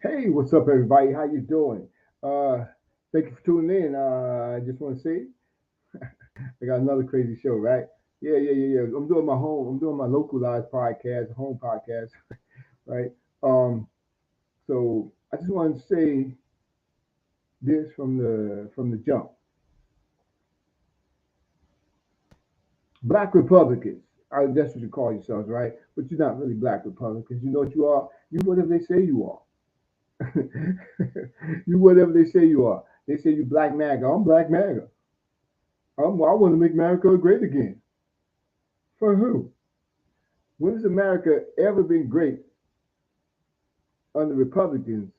Hey, what's up, everybody? How you doing? Uh, Thank you for tuning in. I just want to say I got another crazy show, right? Yeah. I'm doing my home. I'm doing my localized podcast, home podcast, right? Um, so I just want to say this from the jump. Black Republicans. That's what you call yourselves, right? But you're not really Black Republicans. You know what you are? You whatever they say you are. You whatever they say you are. They say you Black MAGA. I'm Black MAGA. I want to make America great again. For who? When has America ever been great under Republicans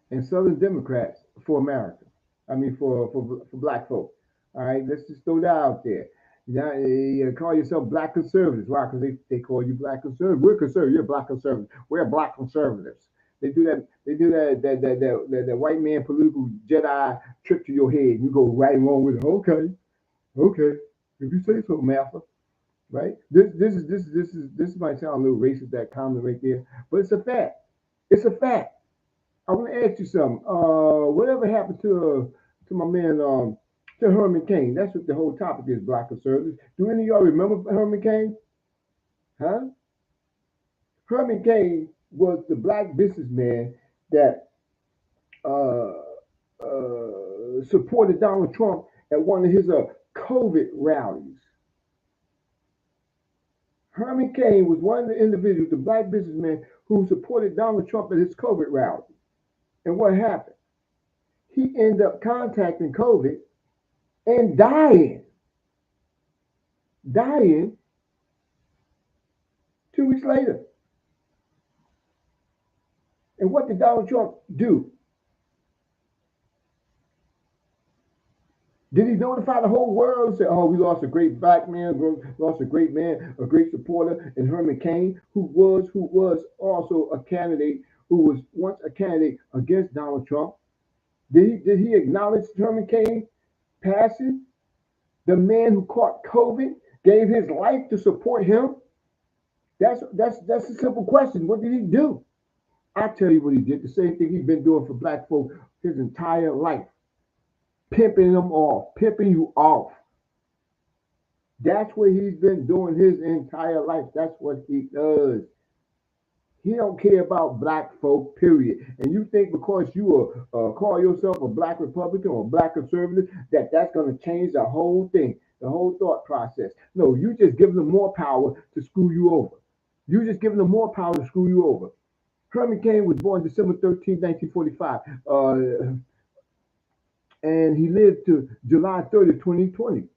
and Southern Democrats for America? I mean, for black folk. All right, let's just throw that out there. Now, you call yourself black conservatives. Why? Because they call you black conservatives. We're conservatives. You're black conservatives. We're black conservatives. They do that. They do that white man political Jedi trick to your head. You go right along with it. Okay. If you say so, Master. Right? This might sound a little racist, that comment right there, but it's a fact. It's a fact. I want to ask you something. Whatever happened to my man to Herman Cain? That's what the whole topic is. Black conservatives. Do any of y'all remember Herman Cain? Huh? Herman Cain was the black businessman that uh, supported Donald Trump at one of his COVID rallies. Herman Cain was one of the individuals, the black businessman, who supported Donald Trump at his COVID rally. And what happened? He ended up contacting COVID and dying 2 weeks later. And what did Donald Trump do? Did he notify the whole world and say, oh, we lost a great black man, lost a great man, a great supporter in Herman Cain, who was also a candidate, who was once a candidate against Donald Trump? Did he acknowledge Herman Cain passing? The man who caught COVID gave his life to support him? That's a simple question. What did he do? I tell you what he did. The same thing he's been doing for black folk his entire life. Pimping them off, pimping you off. That's what he's been doing his entire life. That's what he does. He don't care about black folk, period. And you think because you call yourself a black Republican or a black conservative that that's going to change the whole thing, the whole thought process. No, you just giving them more power to screw you over. You just giving them more power to screw you over. Herman Cain was born December 13th, 1945, and he lived to July 30th, 2020. He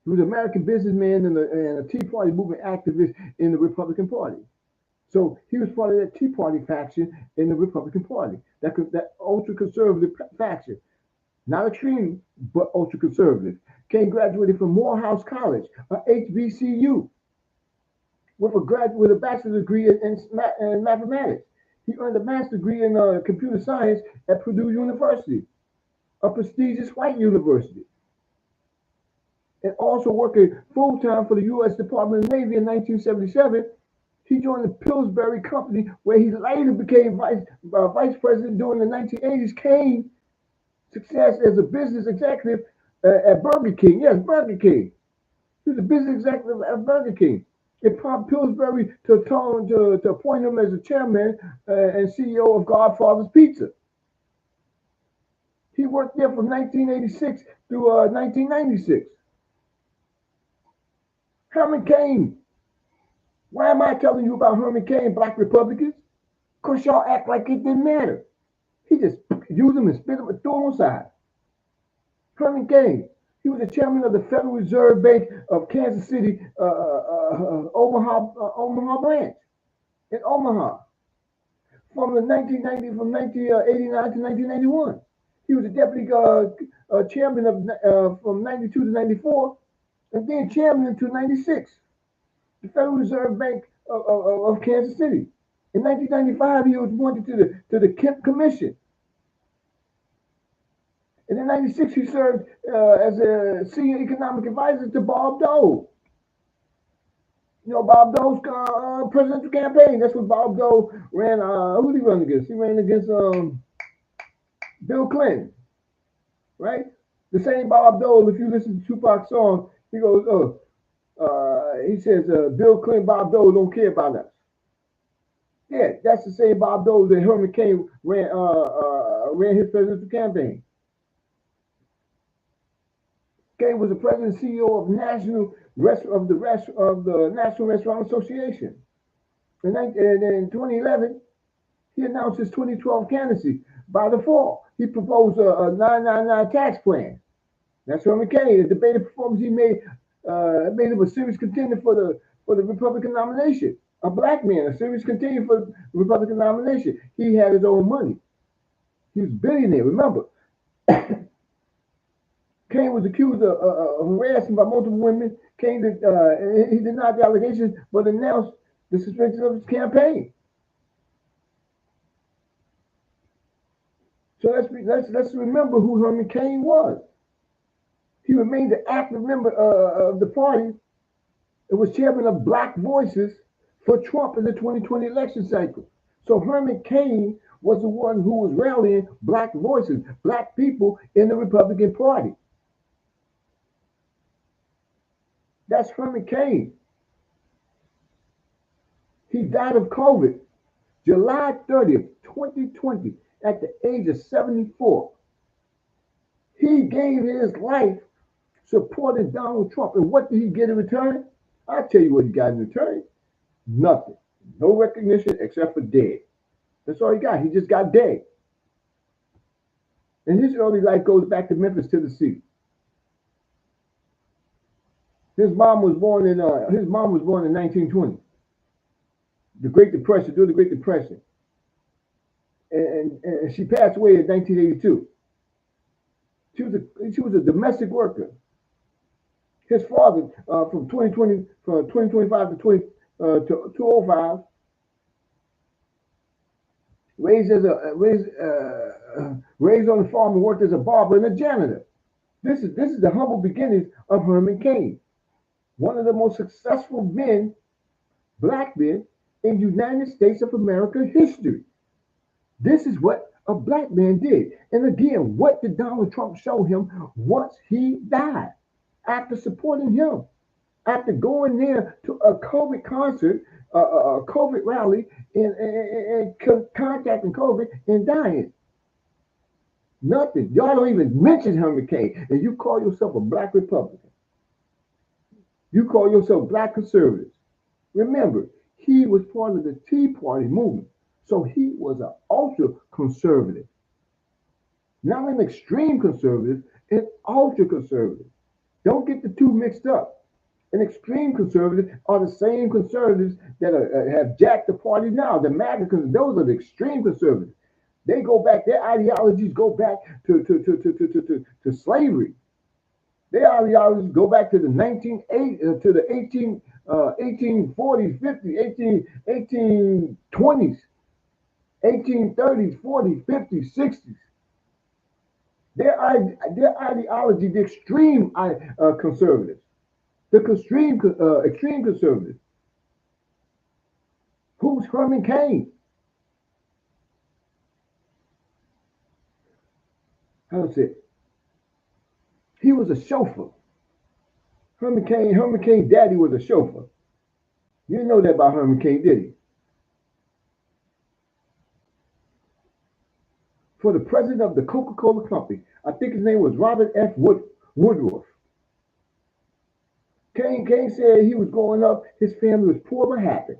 was an American businessman and a Tea Party movement activist in the Republican Party. So he was part of that Tea Party faction in the Republican Party, that ultra conservative faction, not extreme, but ultra conservative. Cain graduated from Morehouse College, HBCU, with a bachelor's degree in mathematics. He earned a master's degree in computer science at Purdue University, a prestigious white university, and also working full time for the U.S. Department of the Navy in 1977. He joined the Pillsbury Company, where he later became vice president during the 1980s. Cain success as a business executive at Burger King. Yes, Burger King. He was a business executive at Burger King. It prompted Pillsbury to appoint him as the chairman and CEO of Godfather's Pizza. He worked there from 1986 through 1996. Herman Cain. Why am I telling you about Herman Cain, black Republicans? Because y'all act like it didn't matter. He just used them and spit them and threw them aside. Herman Cain. He was the chairman of the Federal Reserve Bank of Kansas City, Omaha branch in Omaha from 1989 to 1991. He was the deputy chairman from 92 to 94, and then chairman until 96. The Federal Reserve Bank of Kansas City. In 1995, he was appointed to the Kemp Commission. And in 96, he served, as a senior economic advisor to Bob Dole. You know, Bob Dole's presidential campaign. That's what Bob Dole ran. Who did he run against? He ran against Bill Clinton, right? The same Bob Dole. If you listen to Tupac's song, he goes, "Oh, he says Bill Clinton, Bob Dole don't care about us." Yeah, that's the same Bob Dole that Herman Cain ran his presidential campaign. Cain was the president and CEO of the National Restaurant Association. And in 2011, he announced his 2012 candidacy. By the fall, he proposed a 999 tax plan. That's Herman Cain. The debated performance he made him a serious contender for the Republican nomination. A black man, a serious contender for the Republican nomination. He had his own money. He was a billionaire. Remember, Cain was accused of harassing by multiple women. He denied the allegations, but announced the suspension of his campaign. So let's remember who Herman Cain was. He remained an active member of the party and was chairman of Black Voices for Trump in the 2020 election cycle. So Herman Cain was the one who was rallying black voices, black people in the Republican Party. That's Herman Cain. He died of COVID July 30th, 2020, at the age of 74. He gave his life supporting Donald Trump. And what did he get in return? I'll tell you what he got in return. Nothing. No recognition except for dead. That's all he got. He just got dead. And his early life goes back to Memphis, Tennessee. His mom was born in 1920. The Great Depression, during the Great Depression. And she passed away in 1982. She was a domestic worker. His father, from 2025 to 2005, raised on the farm and worked as a barber and a janitor. This is the humble beginnings of Herman Cain, one of the most successful black men in United States of America history. This is what a black man did. And again, what did Donald Trump show him once he died? After supporting him, after going there to a COVID concert, a COVID rally, and contacting COVID and dying. Nothing. Y'all don't even mention Herman Cain. And you call yourself a black Republican. You call yourself black conservatives. Remember, he was part of the Tea Party movement. So he was an ultra conservative. Not an extreme conservative, an ultra conservative. Don't get the two mixed up. An extreme conservative are the same conservatives that have jacked the party now. The MAGA, because those are the extreme conservatives. They go back, their ideologies go back to slavery. Their ideologies go back to the 1840s, 50s, 1820s, 1830s, 40s, 50s, 60s. Their ideology, the extreme conservatives, the extreme conservatives. Who's Herman Cain? How to say it? He was a chauffeur. Herman Cain's daddy was a chauffeur. You didn't know that about Herman Cain, did he? For the president of the Coca-Cola Company, I think his name was Robert F. Woodruff. Cain said he was growing up, his family was poor but happy.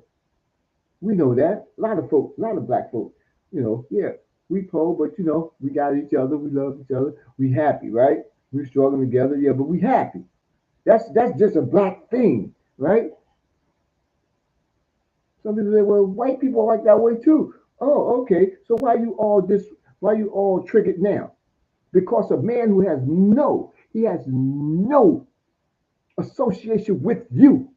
We know that. A lot of folks, a lot of black folks, yeah, we poor, but we got each other, we love each other, we happy, right? We struggling together, yeah, but we happy. That's just a black thing, right? Some people say, well, white people are like that way too. Oh, okay. So why you all triggered now? Because a man who has no association with you.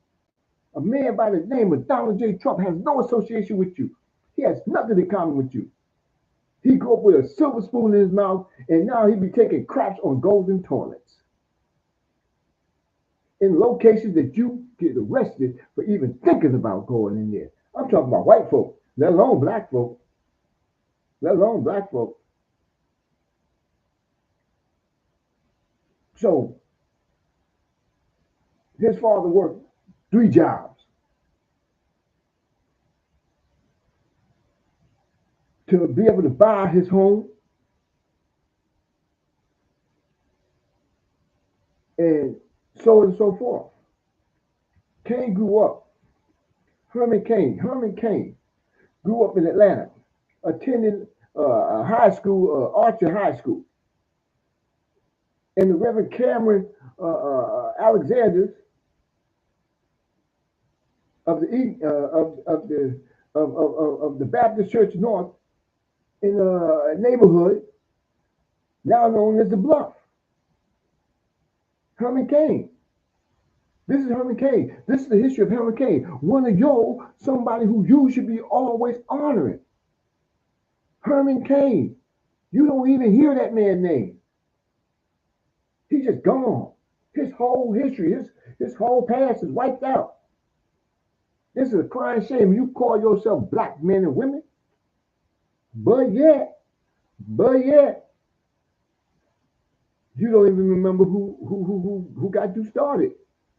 A man by the name of Donald J. Trump has no association with you. He has nothing in common with you. He grew up with a silver spoon in his mouth, and now he be taking craps on golden toilets. in locations that you get arrested for even thinking about going in there. I'm talking about white folk, let alone black folk, let alone black folk. So his father worked 3 jobs to be able to buy his home and so on and so forth. Cain grew up, Herman Cain grew up in Atlanta, attending high school, Archer High School. And the Reverend Cameron Alexander of the of the Baptist Church North in a neighborhood now known as the Bluff. Herman Cain. This is Herman Cain. This is the history of Herman Cain. One of somebody who you should be always honoring. Herman Cain. You don't even hear that man's name. He's just gone. His whole history, his whole past is wiped out. This is a crying shame. You call yourself black men and women, but yet, you don't even remember who got you started.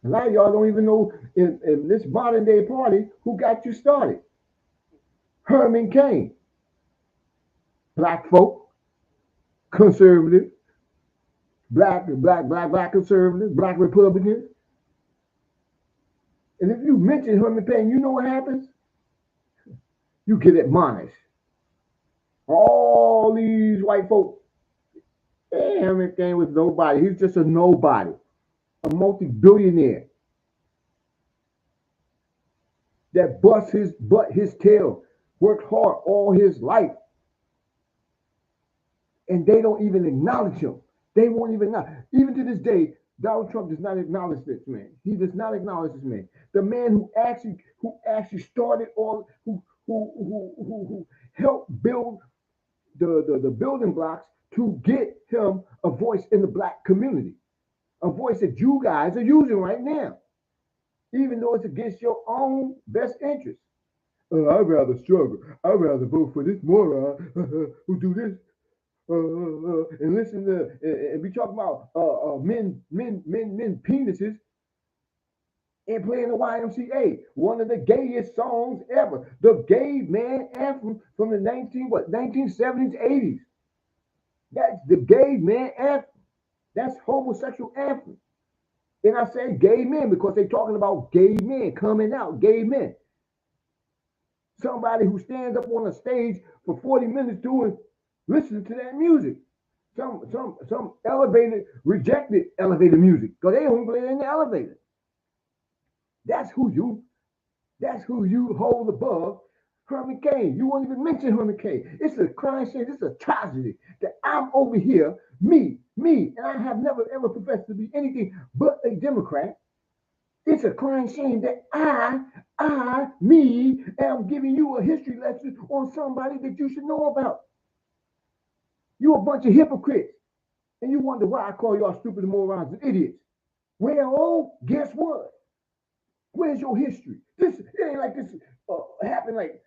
A lot of y'all don't even know in this modern day party who got you started. Herman Cain, black folk, conservative, black conservative, black Republicans. And if you mention Herman Cain, you know what happens? You get admonished. All these white folk, hey, Herman Cain was nobody. He's just a nobody, a multi-billionaire that busts his butt, his tail, worked hard all his life. And they don't even acknowledge him. They won't even know. Even to this day, Donald Trump does not acknowledge this man. He does not acknowledge this man. The man who actually started all, who helped build the building blocks to get him a voice in the black community, a voice that you guys are using right now, even though it's against your own best interest. I'd rather struggle. I'd rather vote for this moron who do this and listen to and be talking about men penises and playing the YMCA, one of the gayest songs ever, the gay man anthem from the 1970s, 80s. That's the gay man anthem. That's homosexual anthem. And I say gay men because they're talking about gay men coming out, gay men. Somebody who stands up on a stage for 40 minutes listening to that music. Some rejected elevator music because they don't play it in the elevator. That's who you hold above Herman Cain. You won't even mention Herman Cain. It's a crying shame. It's a tragedy that I'm over here, me, and I have never ever professed to be anything but a Democrat. It's a crying shame that me, am giving you a history lesson on somebody that you should know about. You a bunch of hypocrites. And you wonder why I call y'all stupid morons and idiots. Well, guess what? Where's your history? It ain't like this happened like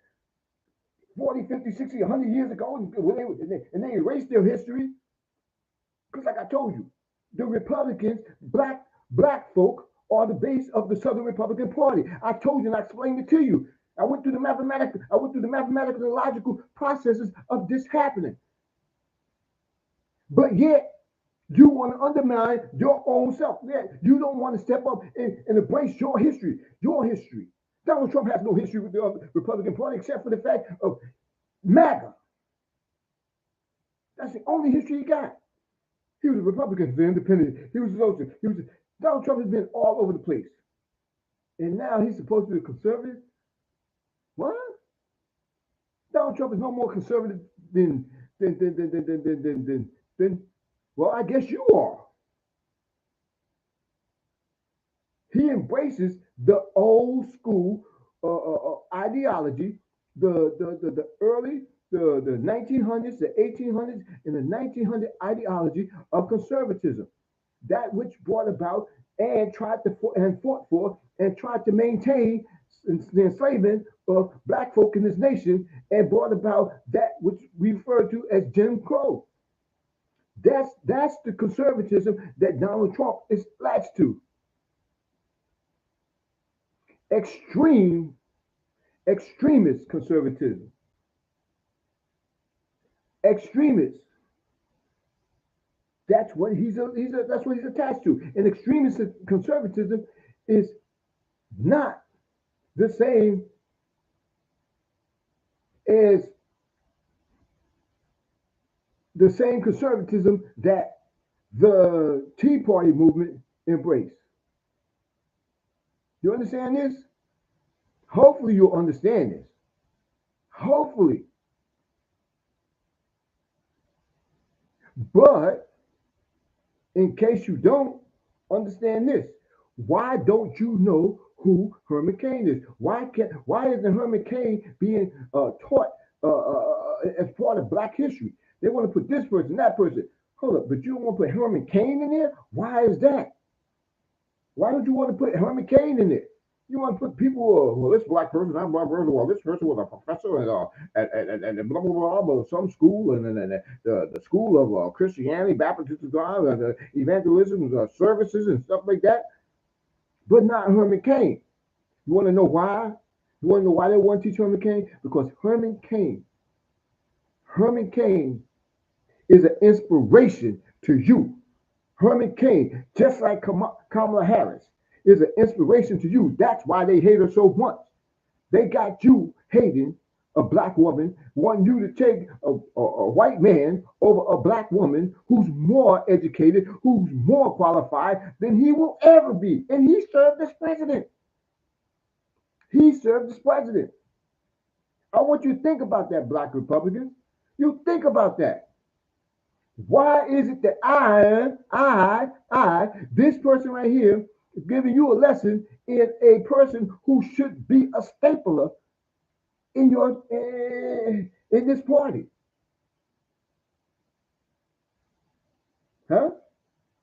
40, 50, 60, 100 years ago and they erased their history. Because like I told you, the Republicans, black folk, are the base of the Southern Republican Party. I told you and I explained it to you. I went through the mathematical and logical processes of this happening. But yet, you want to undermine your own self. You don't want to step up and embrace your history. Your history. Donald Trump has no history with the Republican Party except for the fact of MAGA. That's the only history he got. He was a Republican, the independent. Donald Trump has been all over the place. And now he's supposed to be a conservative? What? Donald Trump is no more conservative than well, I guess you are. He embraces the old school ideology, the early, the 1900s, the 1800s, and the 1900 ideology of conservatism. That which brought about and fought for and tried to maintain the enslavement of black folk in this nation and brought about that which we refer to as Jim Crow. That's the conservatism that Donald Trump is latched to. Extreme extremist conservatism. Extremists. That's what he's attached to. And extremist conservatism is not the same as the same conservatism that the Tea Party movement embraced. You understand this? Hopefully you'll understand this. Hopefully. But in case you don't understand this, why don't you know who Herman Cain is? Why isn't Herman Cain being taught as part of Black history? They want to put this person, that person. Hold up, but you don't want to put Herman Cain in there? Why is that? Why don't you want to put Herman Cain in there? You want to put people, well, this black person, I'm black person, well, this person was a professor and blah, blah, blah, blah, some school, and the school of Christianity, Baptist, evangelism services and stuff like that, but not Herman Cain. You want to know why? You want to know why they want to teach Herman Cain? Because Herman Cain is an inspiration to you. Herman Cain, just like Kamala Harris, is an inspiration to you. That's why they hate her so much. They got you hating a black woman, wanting you to take a white man over a black woman who's more educated, who's more qualified than he will ever be. And he served as president. He served as president. I want you to think about that, black Republicans. You think about that. Why is it that this person right here is giving you a lesson in a person who should be a stapler in your in this party? Huh?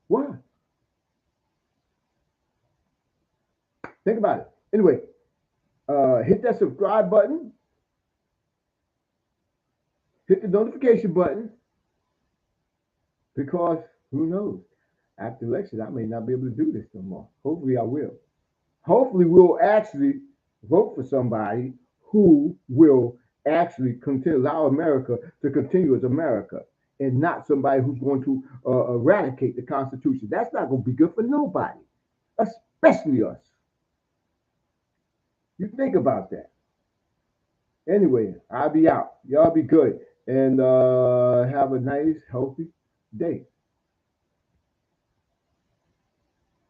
Why? Think about it. Anyway, hit that subscribe button, hit the notification button, because who knows? After election, I may not be able to do this no more. Hopefully, I will. Hopefully, we'll actually vote for somebody who will actually continue allow America to continue as America, and not somebody who's going to eradicate the Constitution. That's not going to be good for nobody, especially us. You think about that. Anyway, I'll be out. Y'all be good and have a nice, healthy day.